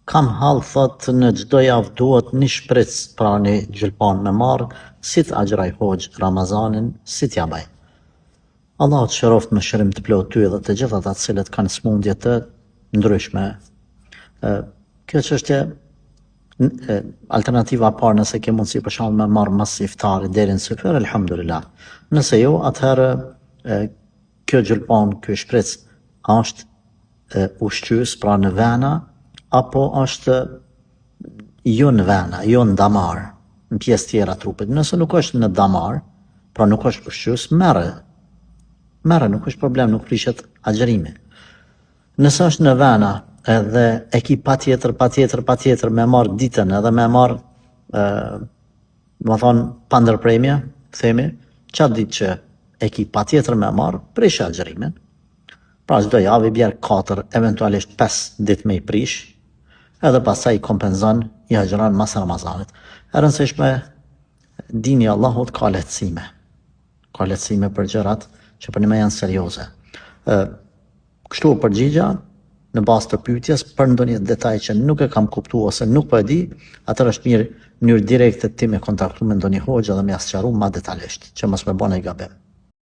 Kam hall thot në çdo javë duhet një shpritz pra një gjylpan me marr, si të agjëroj hoxh Ramazanin, si t'ja baj. Allahu të shëroft me shërim të plot ty dhe të gjithat ata të cilët kanë smundje të ndryshme. Kjo çështje alternativa e parë nëse ke mundësi për shembull me marr mas iftarit deri në syfër, elhamdulillah. Nëse jo, atëherë kjo gjylpan, ky shpritz është ushqyes pra në vena apo është jo në vena, jo në damar, në pjesë tjera trupit. Nëse nuk është në damar, pra nuk është ushqyes, merre, nuk është problem, nuk prishet agjërimi. Nëse është në vena edhe e ki patjetër me marr ditën edhe me marr më thonë pa ndërpremje, themi, çfarë ditë që e ki patjetër me marr, prish agjërimin. Pra çdo javë i bjerë 4, eventualisht 5 ditë me i prish, edhe pastaj i kompenzon, i agjëron mas Ramazanit. E rëndësishme, dini Allahut ka lehtësime për gjërat që për një janë serioze. Kështu përgjigja në bazë të pyetjes për ndonjë detaj që nuk e kam kuptuar ose nuk po e di, atëherë është mirë në mënyrë direkte ti me kontaktu me ndonjë hoxh dhe më sqaru më detajisht që mos më bëni gabim.